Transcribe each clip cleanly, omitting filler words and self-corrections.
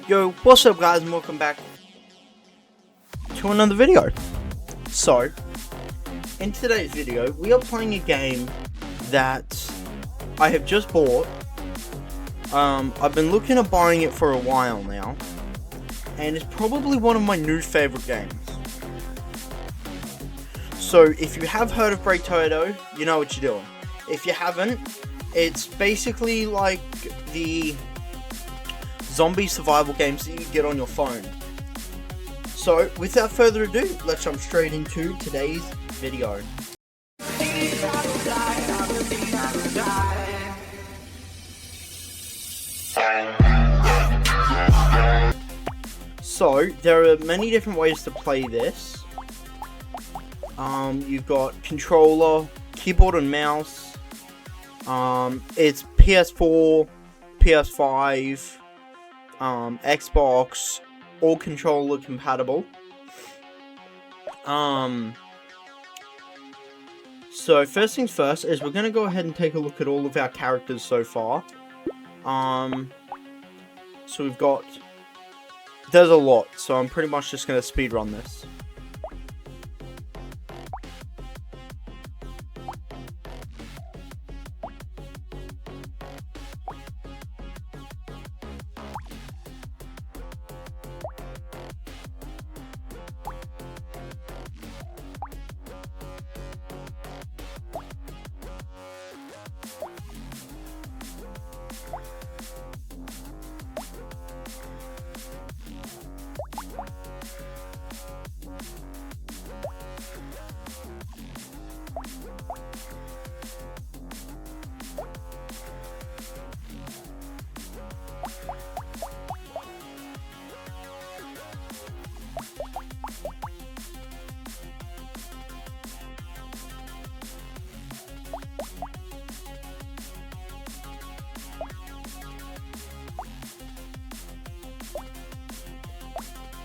Yo, what's up guys, and welcome back to another video. So, in today's video, we are playing a game that I have just bought. I've been looking at buying it for a while now, and it's probably one of my new favorite games. So, if you have heard of Break Toto, you know what you're doing. If you haven't, it's basically like the zombie survival games that you get on your phone. So, without further ado, let's jump straight into today's video. So, there are many different ways to play this. You've got controller, keyboard and mouse. It's PS4, PS5, Xbox, all controller compatible. So first things first is we're gonna go ahead and take a look at all of our characters so far. So we've got, there's a lot, so I'm pretty much just gonna speed run this.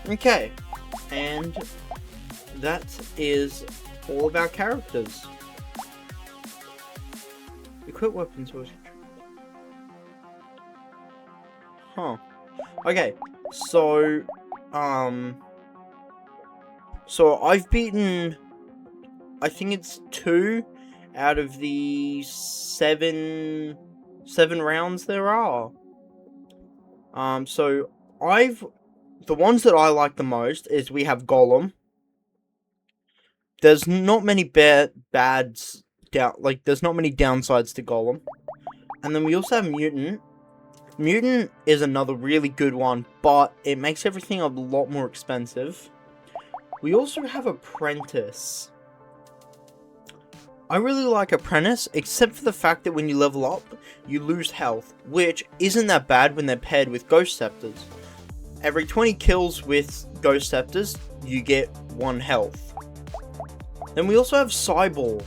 Okay, and that is all of our characters. Equip weapons. Huh. Okay, so I've beaten, I think it's 2 out of the 7 rounds there are. So the ones that I like the most is we have Golem. There's not many there's not many downsides to Golem. And then we also have Mutant. Mutant is another really good one, but it makes everything a lot more expensive. We also have Apprentice. I really like Apprentice, except for the fact that when you level up, you lose health, which isn't that bad when they're paired with Ghost Scepters. Every 20 kills with Ghost Scepters, you get 1 health. Then we also have Cyborg.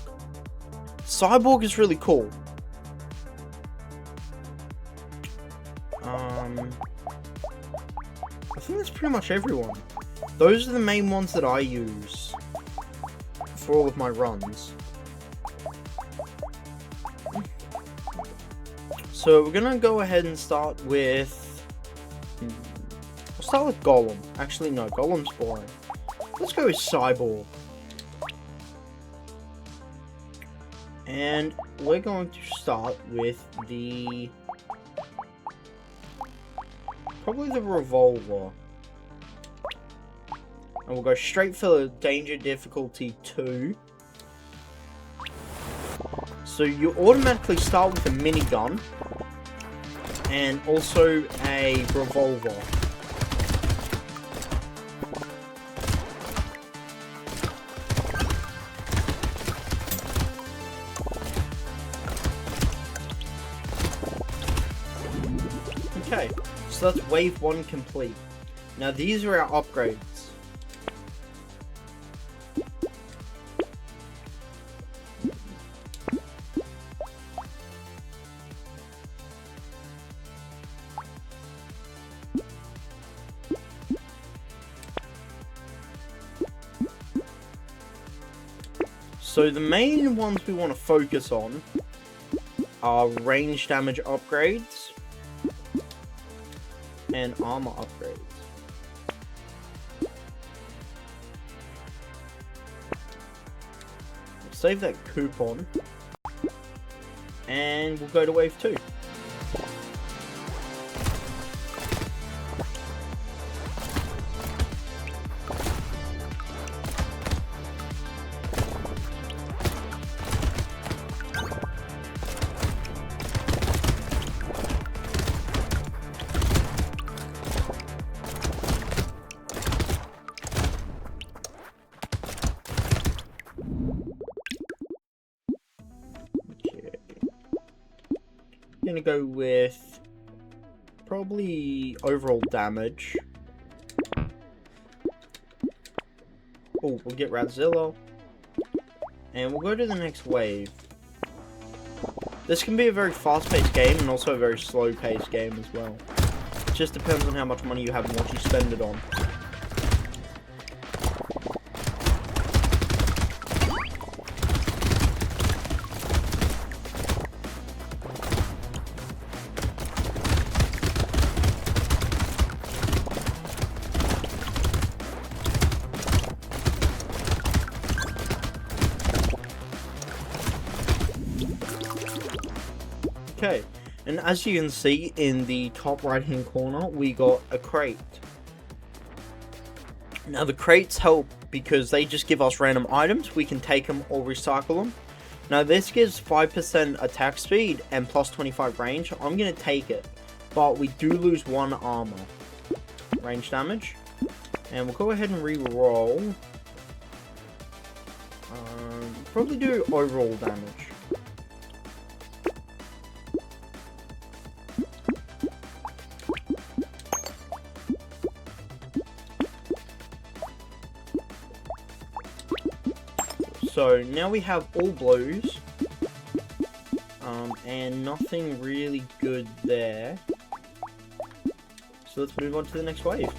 Cyborg is really cool. I think that's pretty much everyone. Those are the main ones that I use for all of my runs. So we're gonna go ahead and start with... I'll start with Golem. Actually, no, Golem's boring. Let's go with Cyborg. And we're going to start with probably the revolver. And we'll go straight for the danger difficulty 2. So you automatically start with a minigun. And also a revolver. Okay, so that's wave 1 complete. Now these are our upgrades. So the main ones we want to focus on are range damage upgrades and armor upgrades. Save that coupon, and we'll go to wave 2. Gonna go with probably overall damage. Oh, we'll get Radzilla, and we'll go to the next wave. This can be a very fast-paced game and also a very slow-paced game as well. It just depends on how much money you have and what you spend it on. Okay, and as you can see in the top right hand corner, we got a crate. Now the crates help because they just give us random items. We can take them or recycle them. Now this gives 5% attack speed and plus 25 range. I'm going to take it, but we do lose 1 armor range damage. And we'll go ahead and re-roll. Probably do overall damage. So now we have all blues, and nothing really good there. So let's move on to the next wave.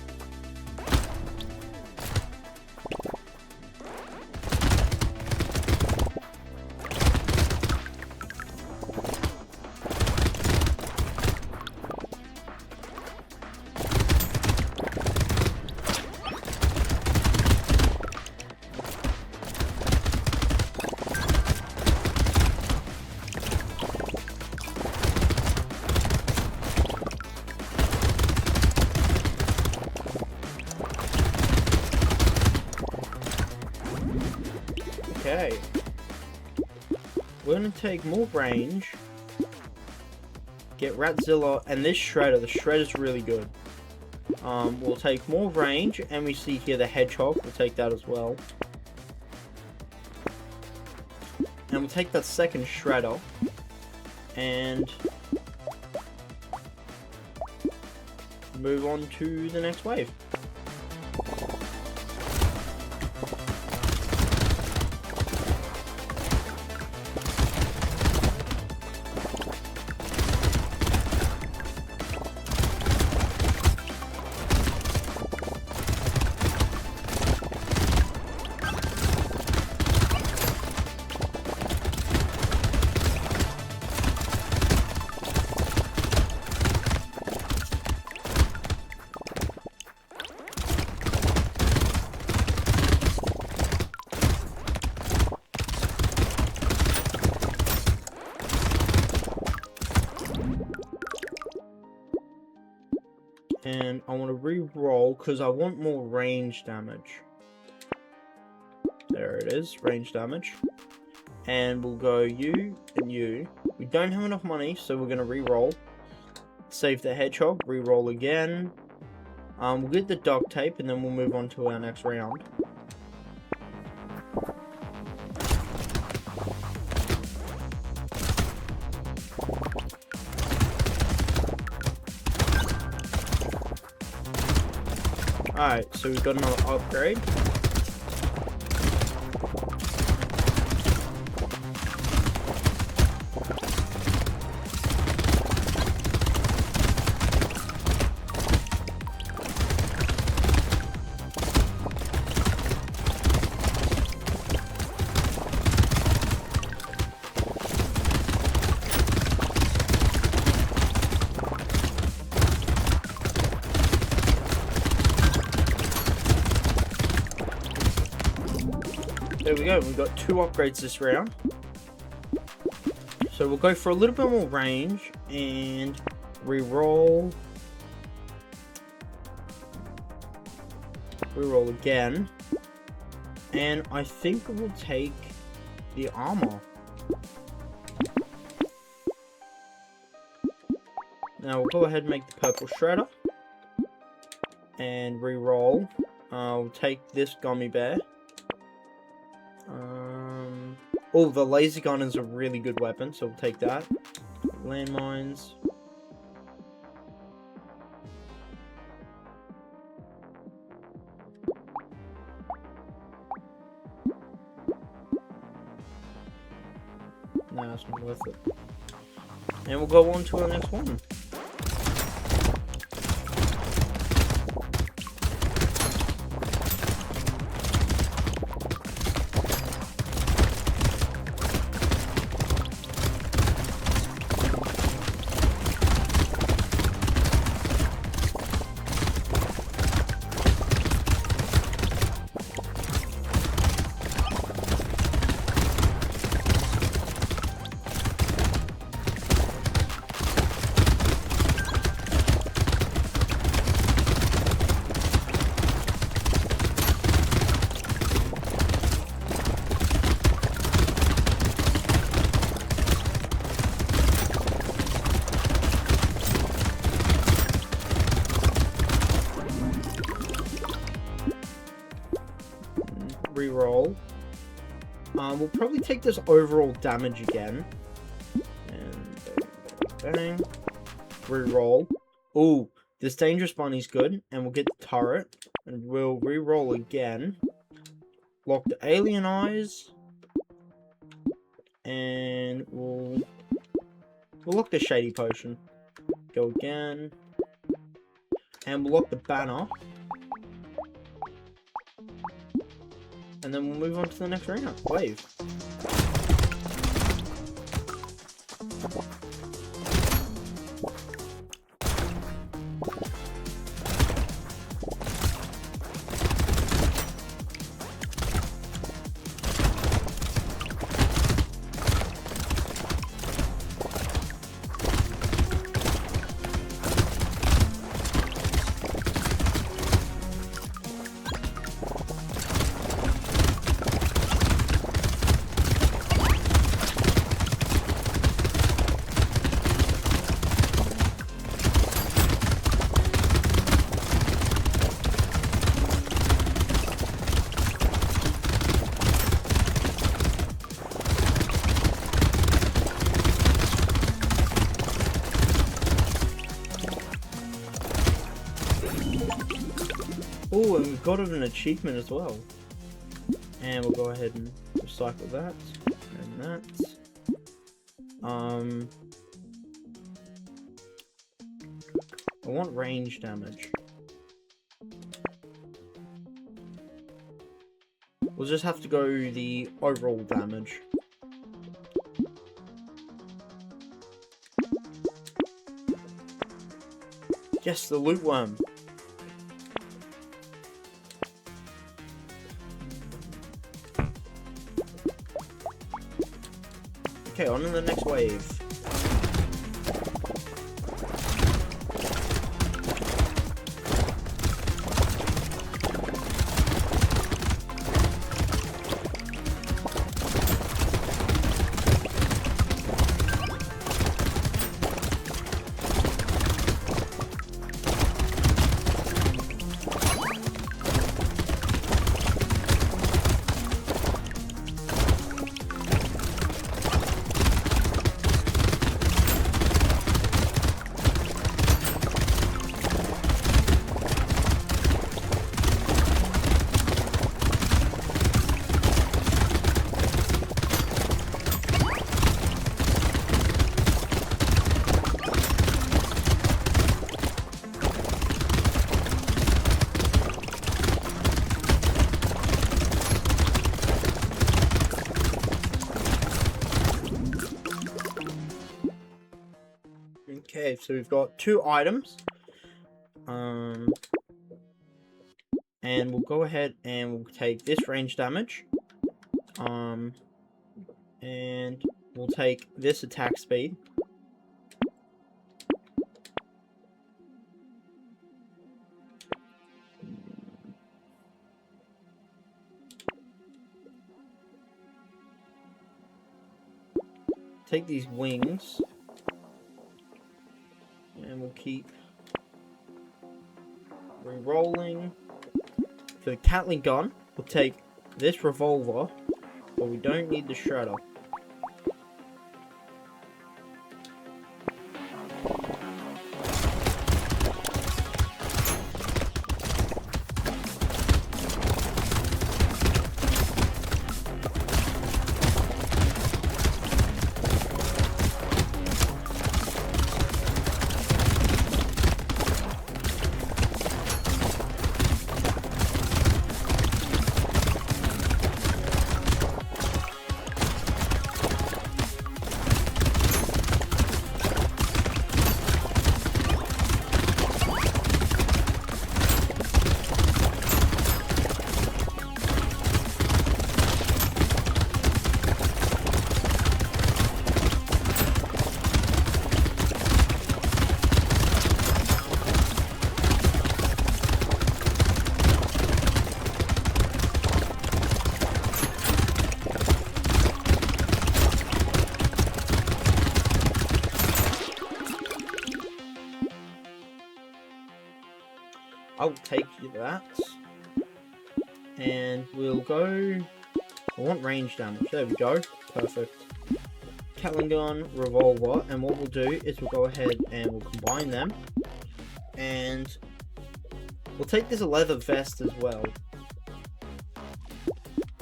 Okay, we're going to take more range, get Radzilla, and this Shredder. The Shredder's really good. We'll take more range, and we see here the Hedgehog. We'll take that as well. And we'll take that second Shredder, and move on to the next wave. And I want to re-roll because I want more range damage. There it is, range damage. And we'll go you and you. We don't have enough money, so we're going to re-roll. Save the Hedgehog, re-roll again. We'll get the duct tape and then we'll move on to our next round. Alright, so we've got another upgrade. There we go. We've got 2 upgrades this round. So we'll go for a little bit more range and re-roll. Re-roll again. And I think we'll take the armor. Now we'll go ahead and make the purple shredder. And re-roll. We'll take this gummy bear. Oh, the laser gun is a really good weapon, so we'll take that. Landmines. No, it's not worth it. And we'll go on to our next one. Reroll. We'll probably take this overall damage again. And bang, bang, bang. Reroll. Ooh, this dangerous bunny's good. And we'll get the turret. And we'll reroll again. Lock the alien eyes. And we'll lock the shady potion. Go again. And we'll lock the banner. And then we'll move on to the next round. Wave. Oh, and we've got an achievement as well. And we'll go ahead and recycle that. And that. I want range damage. We'll just have to go the overall damage. Yes, the loot worm. Okay, on to the next wave. Okay, so we've got 2 items. And we'll go ahead and we'll take this range damage. And we'll take this attack speed. Take these wings. And we'll keep re-rolling. For the Gatling gun, we'll take this revolver, but we don't need the shredder. I'll take you that. And we'll go... I want range damage. There we go. Perfect. Gatling gun, revolver, and what we'll do is we'll go ahead and we'll combine them. And we'll take this leather vest as well.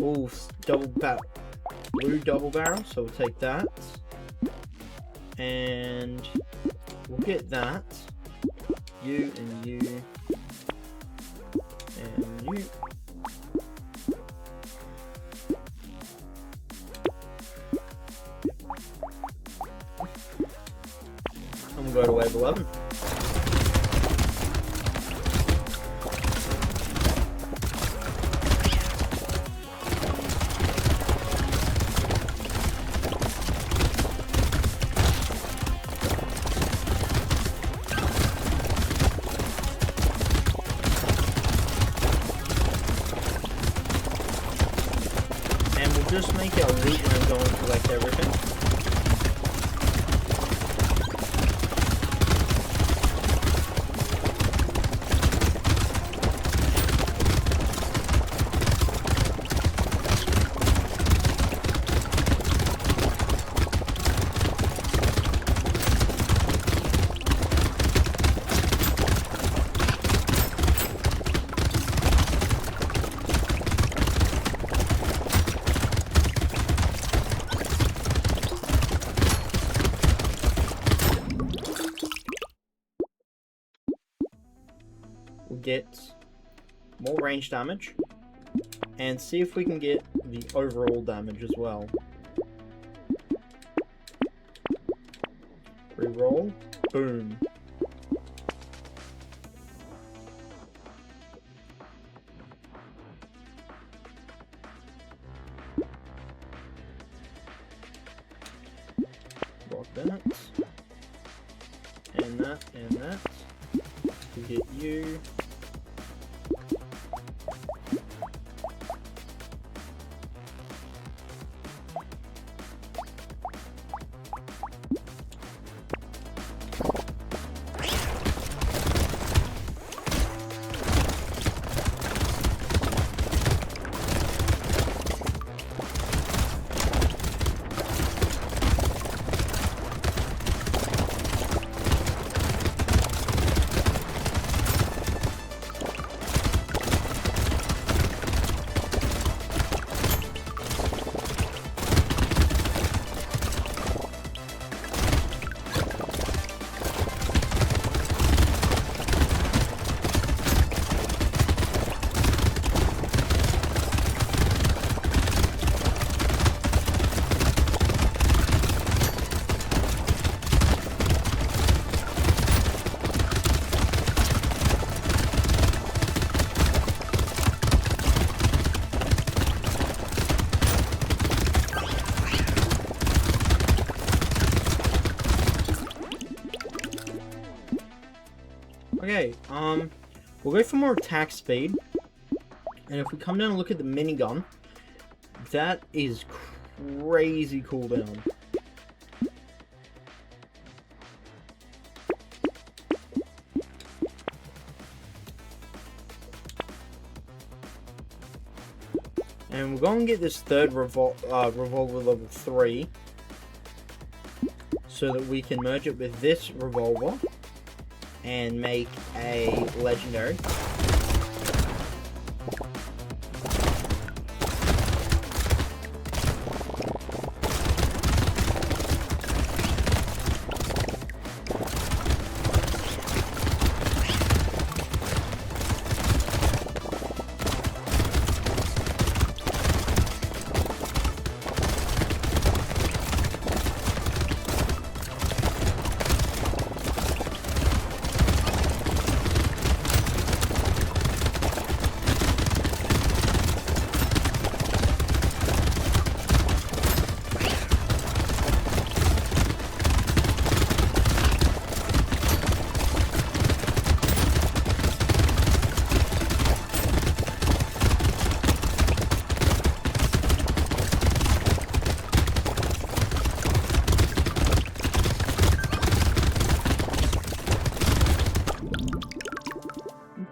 Ooh, blue double barrel, so we'll take that. And we'll get that. You and you. And you. And we'll go to wave 11. Just make it a loop when I'm going to collect everything. Get more range damage and see if we can get the overall damage as well. Reroll. Boom. Block that. And that, and that. We get you. We'll go for more attack speed. And if we come down and look at the minigun, that is crazy cooldown. And we're going to get this third revolver level 3. So that we can merge it with this revolver. And make a legendary.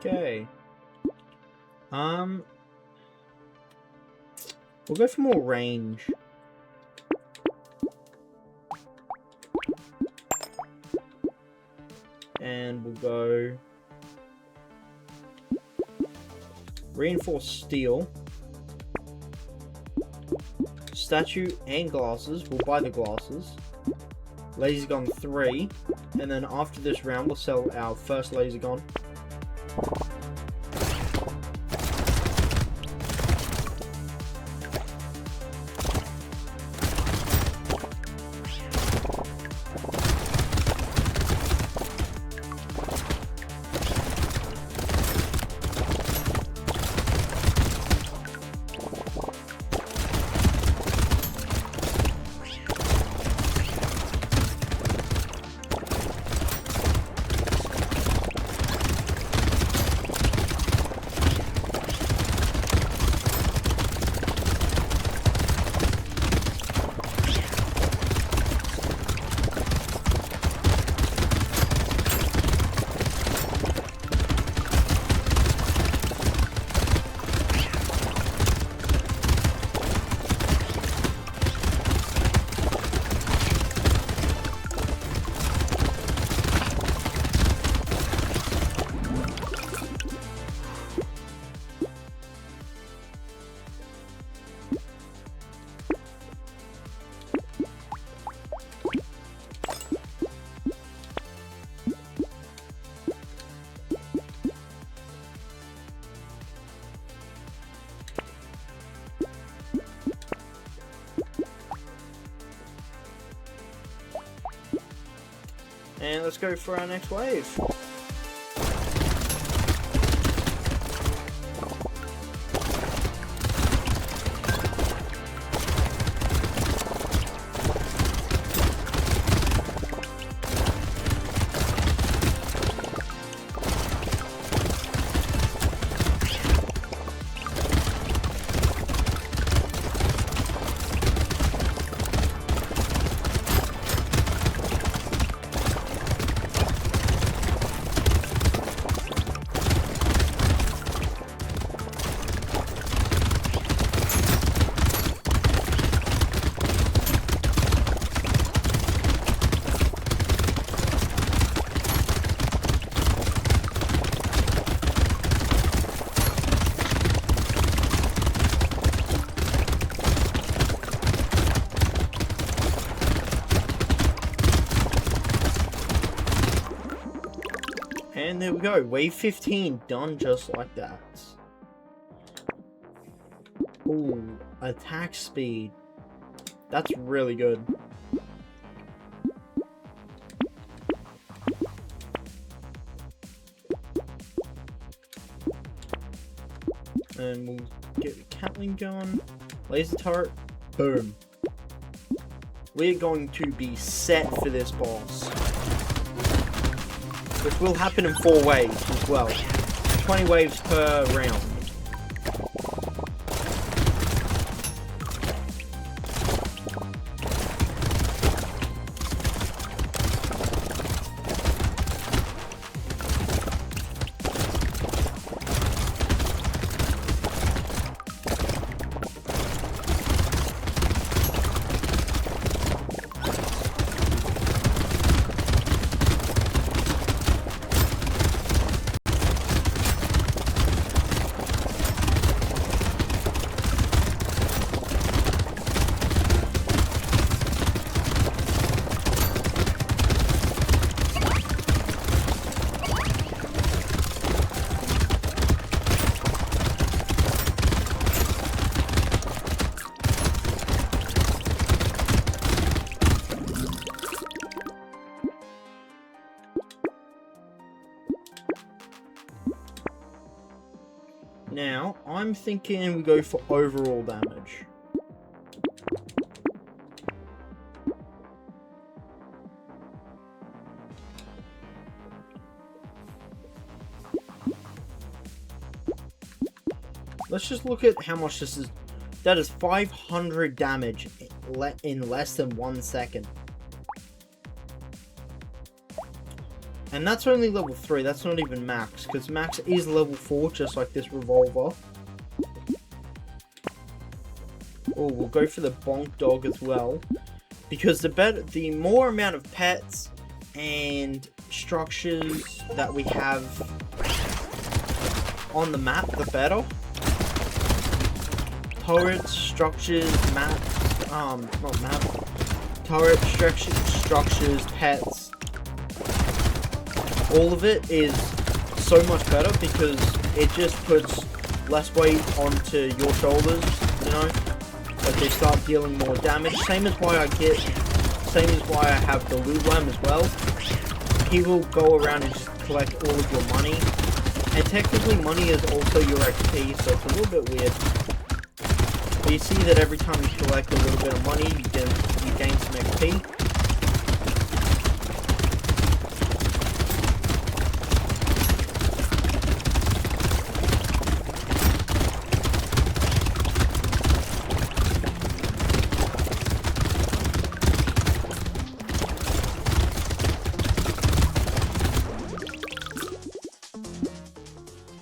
Okay. We'll go for more range. And we'll go reinforced steel, statue and glasses. We'll buy the glasses. Laser gun 3, and then after this round we'll sell our first laser gun. And let's go for our next wave. And there we go, wave 15 done just like that. Ooh, attack speed. That's really good. And we'll get a Catling gun, laser turret, boom. We're going to be set for this boss. which will happen in 4 waves as well. 20 waves per round. Now, I'm thinking we go for overall damage. Let's just look at how much this is. That is 500 damage in less than 1 second. And that's only level 3, that's not even max, because max is level 4, just like this revolver. Oh, we'll go for the bonk dog as well, because the more amount of pets and structures that we have on the map, the better. Turrets, structures, maps, not map, turrets, structures, pets. All of it is so much better because it just puts less weight onto your shoulders, you know, as they start dealing more damage. Same as why I have the loot worm as well. He will go around and just collect all of your money. And technically money is also your XP, so it's a little bit weird. But you see that every time you collect a little bit of money, you gain some XP.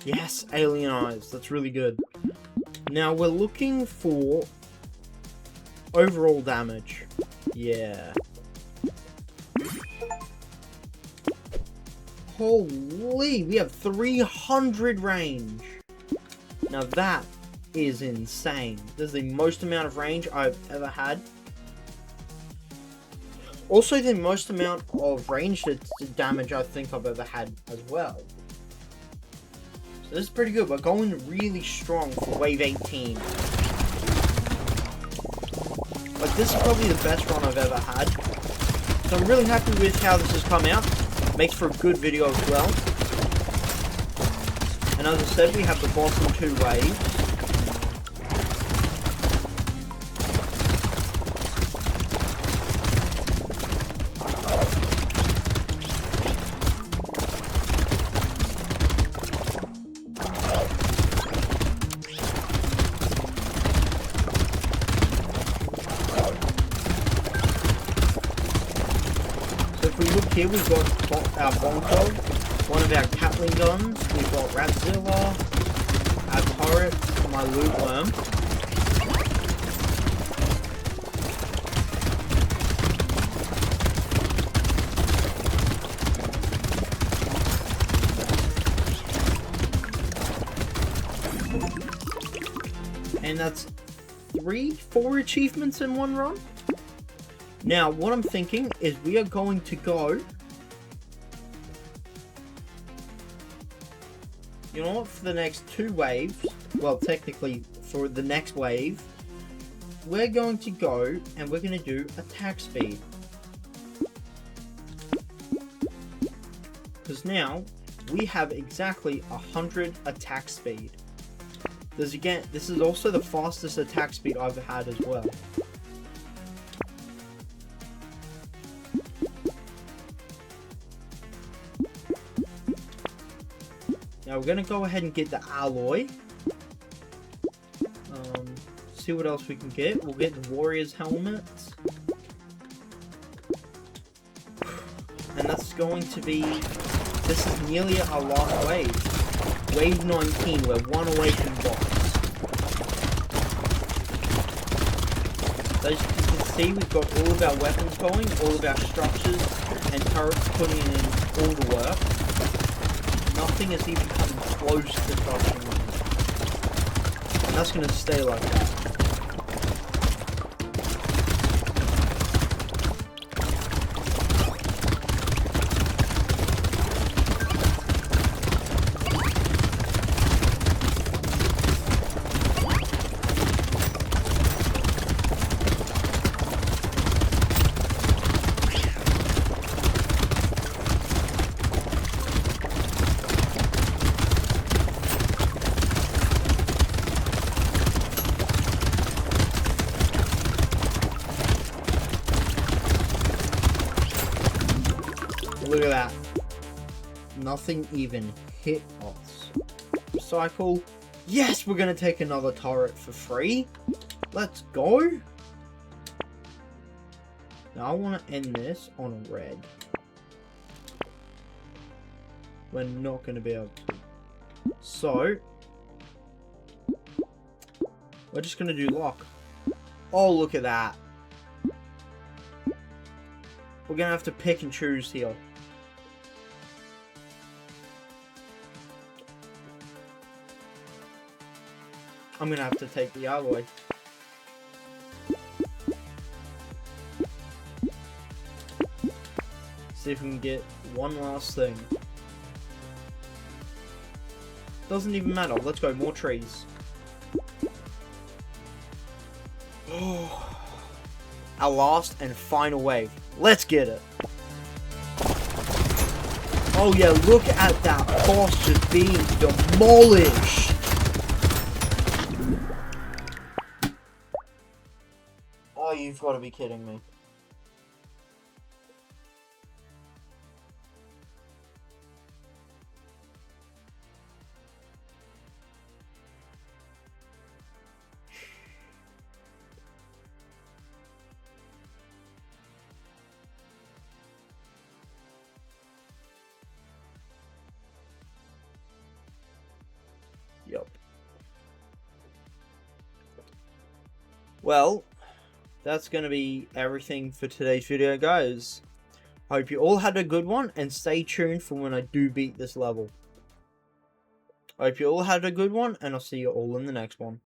Yes, alien eyes. That's really good. Now we're looking for overall damage. Yeah. Holy, we have 300 range. Now that is insane. This is the most amount of range I've ever had. Also the most amount of ranged damage I think I've ever had as well. So this is pretty good. We're going really strong for wave 18. Like, this is probably the best run I've ever had. So I'm really happy with how this has come out. Makes for a good video as well. And as I said, we have the bottom 2 waves. Here we've got our bonk dog, one of our Catling guns, we've got Ratzilla, our turret, my loot worm. And that's 4 achievements in one run. Now, what I'm thinking is we are going to go... You know what? For the next 2 waves, well, technically, for the next wave, we're going to go and we're going to do attack speed. Because now, we have exactly 100 attack speed. This is also the fastest attack speed I've had as well. Now we're gonna go ahead and get the alloy. See what else we can get. We'll get the warrior's helmet. And that's going to be... This is nearly our last wave. Wave 19, we're one away from boss. As you can see, we've got all of our weapons going, all of our structures and turrets putting in all the work. Nothing is even coming close to touching them. And that's going to stay like that. Look at that. Nothing even hit us. Recycle. Yes, we're going to take another turret for free. Let's go. Now I want to end this on a red. We're not going to be able to. So, we're just going to do lock. Oh, look at that. We're going to have to pick and choose here. I'm going to have to take the alloy. See if we can get one last thing. Doesn't even matter. Let's go. More trees. Our last and final wave. Let's get it. Oh yeah, look at that boss just being demolished. Oh, you've got to be kidding me. Yup. Well, that's going to be everything for today's video, guys. Hope you all had a good one, and stay tuned for when I do beat this level. Hope you all had a good one, and I'll see you all in the next one.